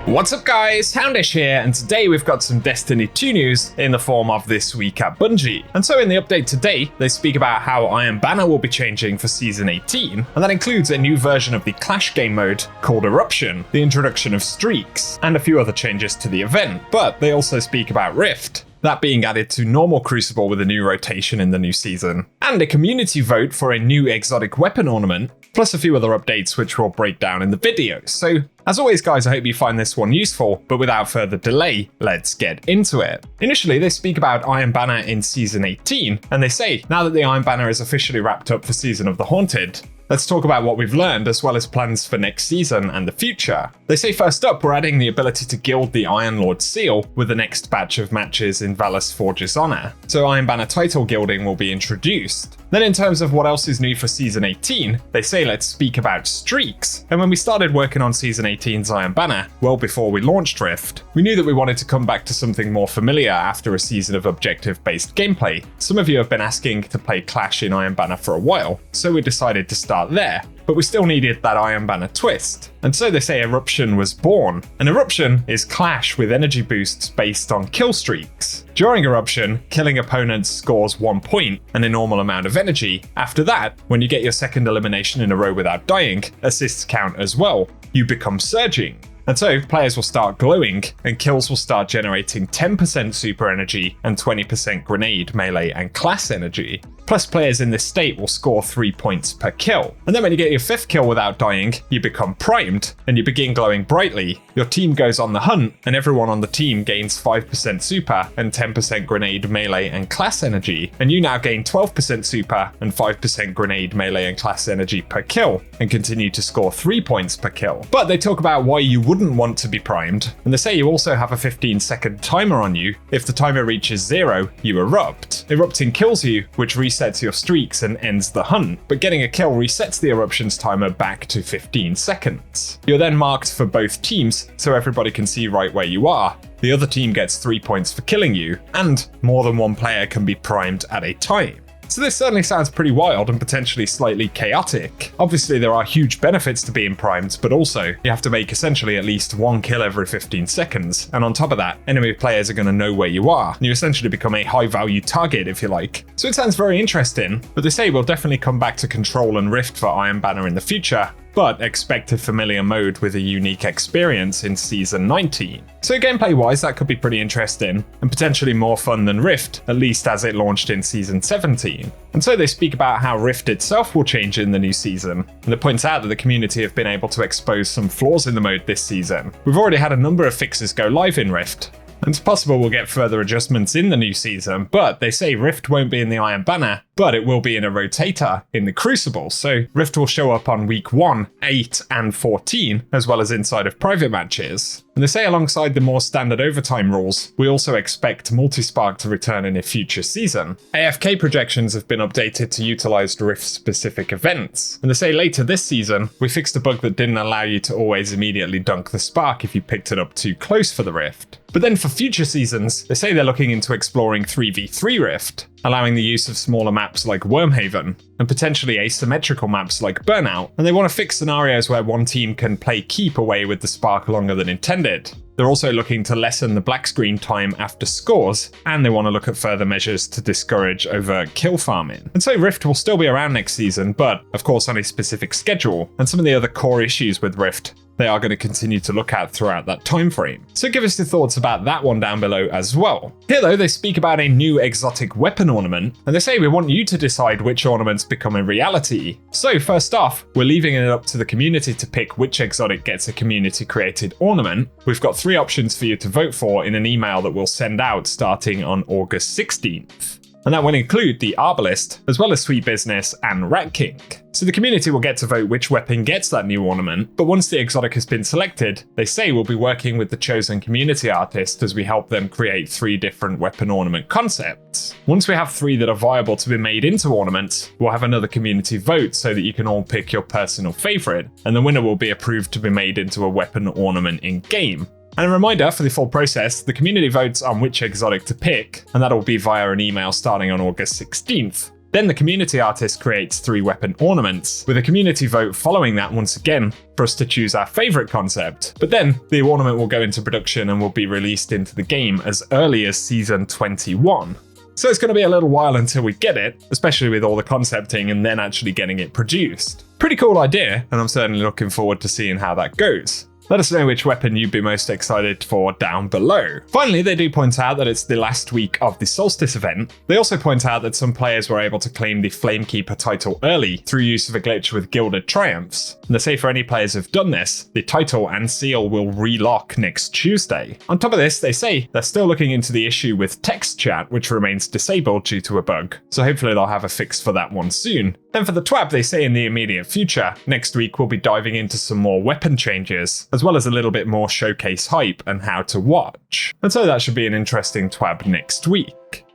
What's up guys, Houndish here, and today we've got some Destiny 2 news in the form of This Week at Bungie. And so in the update today, they speak about how Iron Banner will be changing for Season 18, and that includes a new version of the Clash game mode called Eruption, the introduction of streaks, and a few other changes to the event. But they also speak about Rift, that being added to normal Crucible with a new rotation in the new season, and a community vote for a new exotic weapon ornament, plus a few other updates which we'll break down in the video. So, as always guys, I hope you find this one useful, but without further delay, let's get into it. Initially, they speak about Iron Banner in Season 18, and they say, now that the Iron Banner is officially wrapped up for Season of the Haunted, let's talk about what we've learned as well as plans for next season and the future. They say first up, we're adding the ability to gild the Iron Lord seal with the next batch of matches in Valus Forge's honor. So Iron Banner title gilding will be introduced. Then in terms of what else is new for Season 18, they say let's speak about streaks. And when we started working on Season 18's Iron Banner, well before we launched Rift, we knew that we wanted to come back to something more familiar after a season of objective-based gameplay. Some of you have been asking to play Clash in Iron Banner for a while, so we decided to start there. But we still needed that Iron Banner twist. And so they say Eruption was born. And Eruption is Clash with energy boosts based on kill streaks. During Eruption, killing opponents scores 1 point and a normal amount of energy. After that, when you get your second elimination in a row without dying, assists count as well. You become surging. And so players will start glowing and kills will start generating 10% super energy and 20% grenade, melee and class energy. Plus players in this state will score 3 points per kill. And then when you get your 5th kill without dying, you become primed and you begin glowing brightly. Your team goes on the hunt and everyone on the team gains 5% super and 10% grenade, melee and class energy. And you now gain 12% super and 5% grenade, melee and class energy per kill and continue to score 3 points per kill. But they talk about why you wouldn't want to be primed, and they say you also have a 15-second timer on you. If the timer reaches 0, you erupt. Erupting kills you, which resets your streaks and ends the hunt, but getting a kill resets the eruption's timer back to 15 seconds. You're then marked for both teams, so everybody can see right where you are. The other team gets 3 points for killing you, and more than one player can be primed at a time. So this certainly sounds pretty wild and potentially slightly chaotic. Obviously there are huge benefits to being primed, but also you have to make essentially at least 1 kill every 15 seconds, and on top of that, enemy players are going to know where you are, and you essentially become a high value target if you like. So it sounds very interesting, but they say we'll definitely come back to Control and Rift for Iron Banner in the future, but expect a familiar mode with a unique experience in Season 19. So gameplay wise, that could be pretty interesting, and potentially more fun than Rift, at least as it launched in Season 17. And so they speak about how Rift itself will change in the new season, and it points out that the community have been able to expose some flaws in the mode this season. We've already had a number of fixes go live in Rift, and it's possible we'll get further adjustments in the new season, but they say Rift won't be in the Iron Banner, but it will be in a rotator in the Crucible, so Rift will show up on week 1, 8, and 14, as well as inside of private matches. And they say alongside the more standard overtime rules, we also expect Multispark to return in a future season. AFK projections have been updated to utilize Rift-specific events, and they say later this season, we fixed a bug that didn't allow you to always immediately dunk the spark if you picked it up too close for the Rift. But then for future seasons, they say they're looking into exploring 3v3 Rift, allowing the use of smaller maps like Wormhaven, and potentially asymmetrical maps like Burnout, and they want to fix scenarios where one team can play keep away with the spark longer than intended. They're also looking to lessen the black screen time after scores, and they want to look at further measures to discourage overt kill farming. And so Rift will still be around next season, but of course on a specific schedule, and some of the other core issues with Rift they are going to continue to look at throughout that time frame. So give us your thoughts about that one down below as well. Here though, they speak about a new exotic weapon ornament, and they say we want you to decide which ornaments become a reality. So first off, we're leaving it up to the community to pick which exotic gets a community created ornament. We've got 3 options for you to vote for in an email that we'll send out starting on August 16th. And that will include the Arbalist, as well as Sweet Business and Rat King. So the community will get to vote which weapon gets that new ornament, but once the exotic has been selected, they say we'll be working with the chosen community artist as we help them create 3 different weapon ornament concepts. Once we have 3 that are viable to be made into ornaments, we'll have another community vote so that you can all pick your personal favorite, and the winner will be approved to be made into a weapon ornament in game. And a reminder for the full process, the community votes on which exotic to pick, and that'll be via an email starting on August 16th. Then the community artist creates 3 weapon ornaments, with a community vote following that once again for us to choose our favourite concept. But then the ornament will go into production and will be released into the game as early as Season 21. So it's going to be a little while until we get it, especially with all the concepting and then actually getting it produced. Pretty cool idea, and I'm certainly looking forward to seeing how that goes. Let us know which weapon you'd be most excited for down below. Finally, they do point out that it's the last week of the Solstice event. They also point out that some players were able to claim the Flamekeeper title early through use of a glitch with Gilded Triumphs. And they say for any players who've done this, the title and seal will relock next Tuesday. On top of this, they say they're still looking into the issue with text chat, which remains disabled due to a bug. So hopefully they'll have a fix for that one soon. Then for the TWAB, they say in the immediate future, next week we'll be diving into some more weapon changes, as well as a little bit more showcase hype and how to watch. And so that should be an interesting TWAB next week.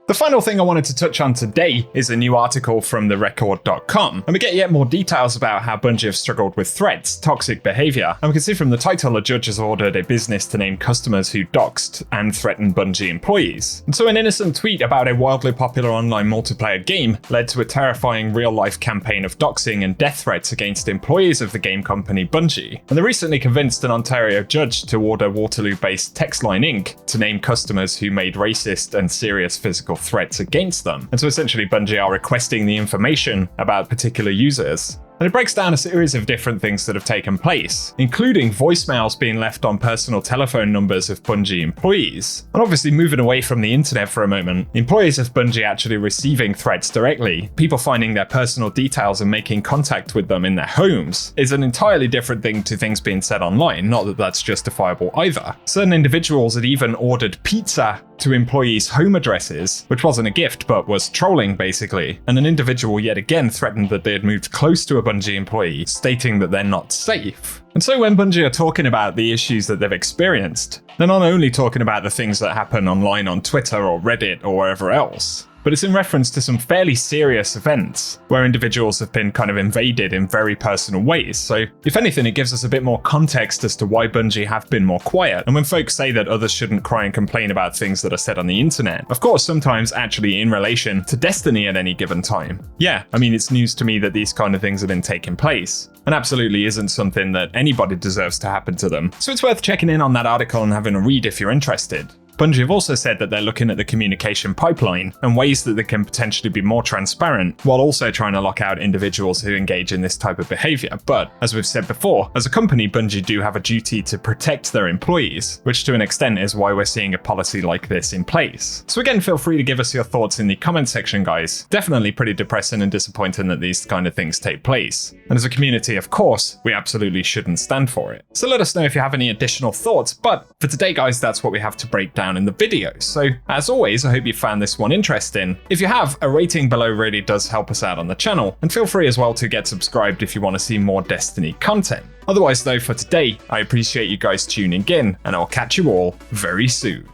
The final thing I wanted to touch on today is a new article from therecord.com, and we get yet more details about how Bungie have struggled with threats, toxic behaviour, and we can see from the title a judge has ordered a business to name customers who doxed and threatened Bungie employees. And so an innocent tweet about a wildly popular online multiplayer game led to a terrifying real-life campaign of doxing and death threats against employees of the game company Bungie. And they recently convinced an Ontario judge to order Waterloo-based Textline Inc. to name customers who made racist and serious physical threats against them. And so essentially Bungie are requesting the information about particular users. And it breaks down a series of different things that have taken place, including voicemails being left on personal telephone numbers of Bungie employees. And obviously moving away from the internet for a moment, employees of Bungie actually receiving threats directly, people finding their personal details and making contact with them in their homes, is an entirely different thing to things being said online, not that that's justifiable either. Certain individuals had even ordered pizza to employees' home addresses, which wasn't a gift but was trolling basically, and an individual yet again threatened that they had moved close to a Bungie employee, stating that they're not safe. And so when Bungie are talking about the issues that they've experienced, they're not only talking about the things that happen online on Twitter or Reddit or wherever else, but it's in reference to some fairly serious events where individuals have been kind of invaded in very personal ways. So if anything, it gives us a bit more context as to why Bungie have been more quiet. And when folks say that others shouldn't cry and complain about things that are said on the internet, of course, sometimes actually in relation to Destiny at any given time. Yeah, I mean, it's news to me that these kind of things have been taking place, and absolutely isn't something that anybody deserves to happen to them. So it's worth checking in on that article and having a read if you're interested. Bungie have also said that they're looking at the communication pipeline and ways that they can potentially be more transparent, while also trying to lock out individuals who engage in this type of behaviour. But, as we've said before, as a company, Bungie do have a duty to protect their employees, which to an extent is why we're seeing a policy like this in place. So again, feel free to give us your thoughts in the comment section, guys. Definitely pretty depressing and disappointing that these kind of things take place. And as a community, of course, we absolutely shouldn't stand for it. So let us know if you have any additional thoughts, but for today, guys, that's what we have to break down in the video. So as always, I hope you found this one interesting. If you have, a rating below really does help us out on the channel, and feel free as well to get subscribed if you want to see more Destiny content. Otherwise though, for today, I appreciate you guys tuning in, and I'll catch you all very soon.